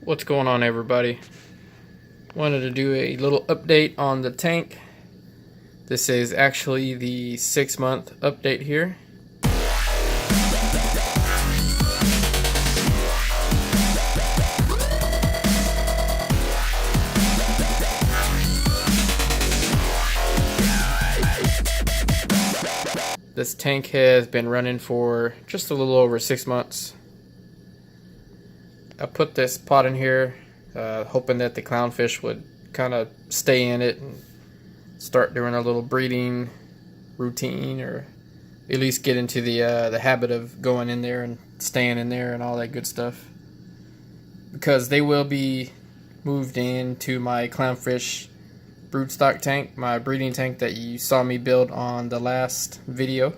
What's going on, everybody? Wanted to do a little update on the tank. This is actually the 6-month update here. This tank has been running for just a little over 6 months. I put this pot in here hoping that the clownfish would kind of stay in it and start doing a little breeding routine, or at least get into the habit of going in there and staying in there and all that good stuff, because they will be moved into my clownfish broodstock tank, my breeding tank that you saw me build on the last video.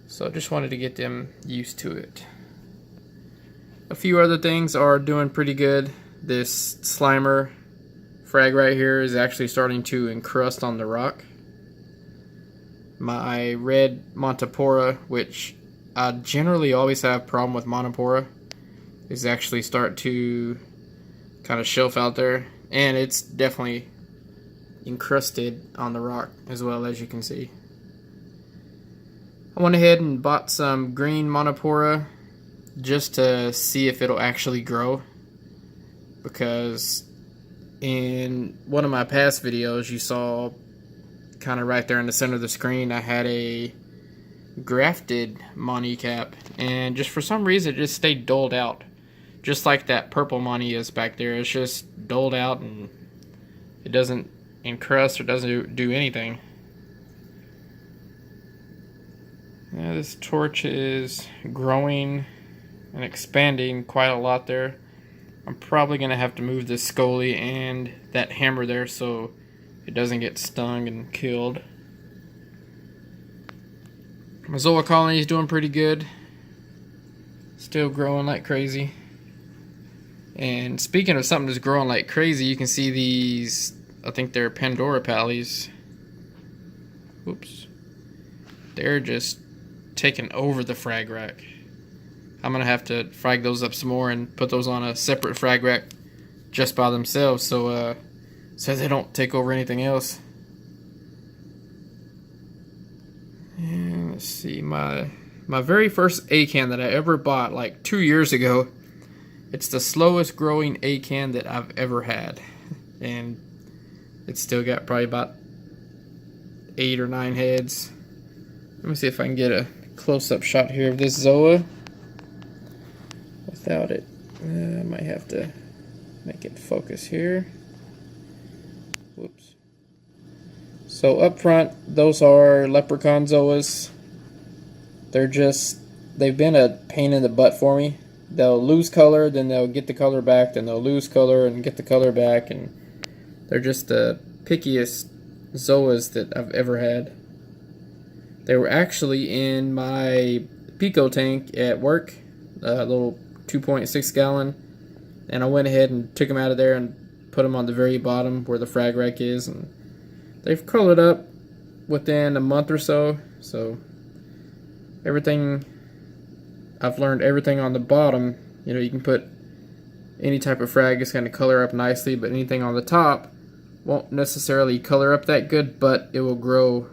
So I just wanted to get them used to it. A few other things are doing pretty good. This Slimer frag right here is actually starting to encrust on the rock. My red Montipora, which I generally always have a problem with Montipora, is actually start to kind of shelf out there, and it's definitely encrusted on the rock as well, as you can see. I went ahead and bought some green Montipora just to see if it'll actually grow, because in one of my past videos you saw kind of right there in the center of the screen I had a grafted Monty cap, and just for some reason it just stayed dulled out, just like that purple Monty is back there. It's just dulled out and it doesn't encrust or doesn't do anything. Now this torch is growing and expanding quite a lot there. I'm probably going to have to move this scully and that hammer there so it doesn't get stung and killed. My Zoa colony is doing pretty good. Still growing like crazy. And speaking of something that's growing like crazy, you can see these, I think they're Pandora pallies. Oops. They're just taking over the frag rack. I'm going to have to frag those up some more and put those on a separate frag rack just by themselves so they don't take over anything else. And let's see, my very first acan that I ever bought like 2 years ago, it's the slowest growing acan that I've ever had. And it's still got probably about 8 or 9 heads. Let me see if I can get a close-up shot here of this Zoa without it. I might have to make it focus here. Whoops. So up front, those are leprechaun Zoas. They've been a pain in the butt for me. They'll lose color, then they'll get the color back, then they'll lose color and get the color back, and they're just the pickiest Zoas that I've ever had. They were actually in my Pico tank at work, a little 2.6 gallon, and I went ahead and took them out of there and put them on the very bottom where the frag rack is, and they've colored up within a month or so. So everything, I've learned everything on the bottom, you know, you can put any type of frag, it's going to color up nicely, but anything on the top won't necessarily color up that good, but it will grow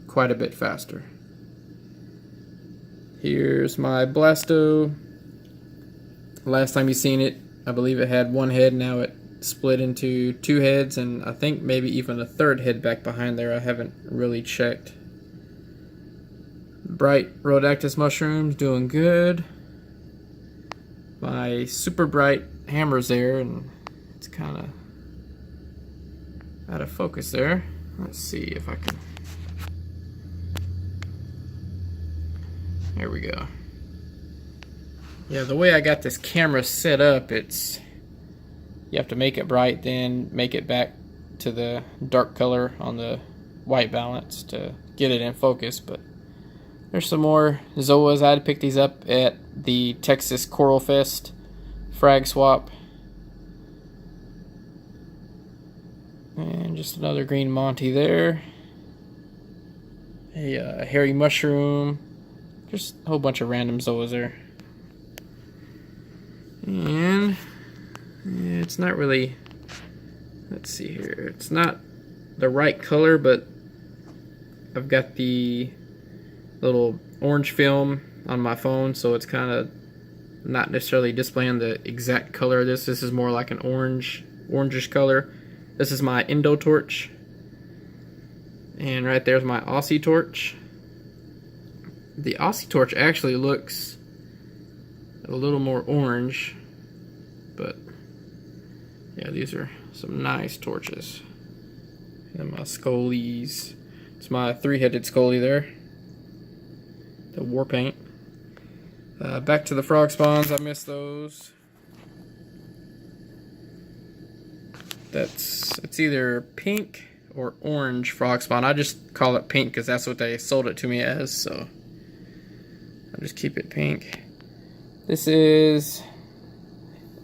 quite a bit faster. Here's my Blasto. Last time you seen it, I believe it had 1 head. Now it split into 2 heads, and I think maybe even a 3rd head back behind there. I haven't really checked. Bright Rhodactis mushrooms doing good. My super bright hammer's there, and it's kind of out of focus there. Let's see if I can. There we go. Yeah, the way I got this camera set up, it's, you have to make it bright, then make it back to the dark color on the white balance to get it in focus. But there's some more Zoas. I had to pick these up at the Texas Coral Fest frag swap. And just another green Monty there. A hairy mushroom. Just a whole bunch of random Zoas there. And it's not really, let's see here, it's not the right color, but I've got the little orange film on my phone, so it's kind of not necessarily displaying the exact color of this. This is more like an orangish color. This is my Indo torch, and right there's my Aussie torch. The Aussie torch actually looks a little more orange, but yeah, these are some nice torches. And my Scolies. It's my 3-headed Scolie there. The war paint. Back to the frog spawns. I miss those. It's either pink or orange frog spawn. I just call it pink because that's what they sold it to me as, so I'll just keep it pink. This is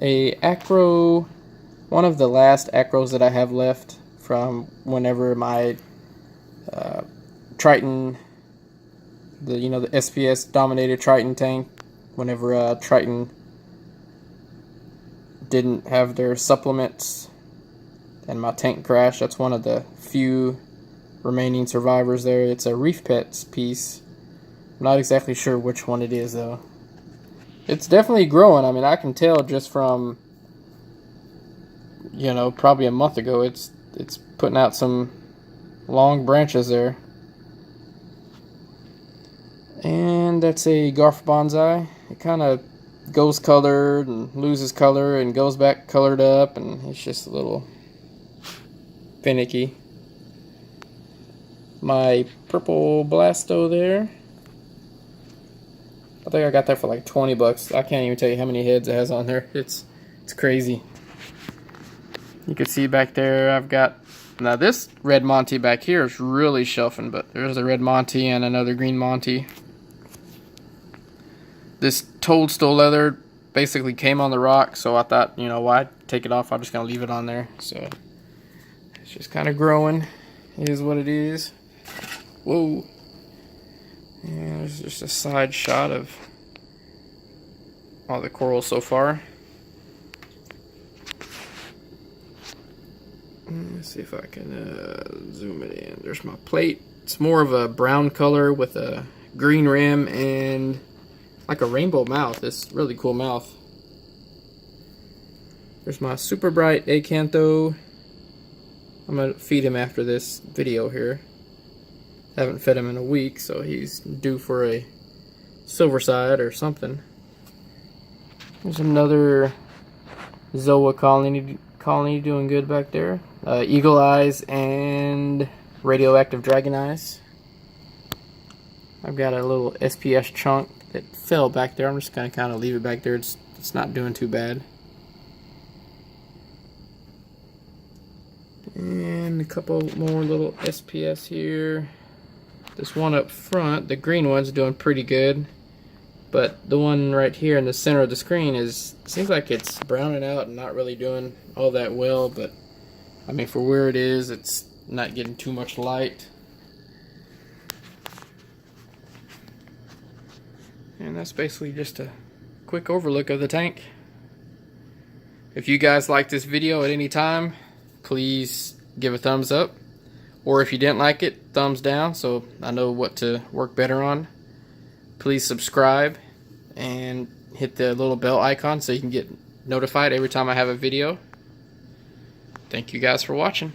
a acro, one of the last acros that I have left from whenever my Triton, the SPS dominated Triton tank, whenever Triton didn't have their supplements and my tank crashed. That's one of the few remaining survivors there. It's a Reef Pets piece. I'm not exactly sure which one it is though. It's definitely growing. I mean, I can tell just from, probably a month ago, it's putting out some long branches there. And that's a Garf Bonsai. It kind of goes colored and loses color and goes back colored up, and it's just a little finicky. My purple Blasto there, I think I got that for like 20 bucks. I can't even tell you how many heads it has on there. It's crazy. You can see back there I've got, now this red Monty back here is really shelving, but there's a red Monty and another green Monty. This toadstool leather basically came on the rock, so I thought, why take it off? I'm just going to leave it on there. So it's just kind of growing. It is what it is. Whoa. And there's just a side shot of all the coral so far. Let's see if I can zoom it in. There's my plate. It's more of a brown color with a green rim and like a rainbow mouth. This really cool mouth. There's my super bright Acantho. I'm gonna feed him after this video here. Haven't fed him in a week, so he's due for a silver side or something. There's another Zoa colony doing good back there. Eagle Eyes and Radioactive Dragon Eyes. I've got a little SPS chunk that fell back there. I'm just gonna kind of leave it back there. It's not doing too bad. And a couple more little SPS here. This one up front, the green one's doing pretty good, but the one right here in the center of the screen seems like it's browning out and not really doing all that well. But I mean, for where it is, it's not getting too much light. And that's basically just a quick overlook of the tank. If you guys like this video at any time, please give a thumbs up. Or if you didn't like it, thumbs down so I know what to work better on. Please subscribe and hit the little bell icon so you can get notified every time I have a video. Thank you guys for watching.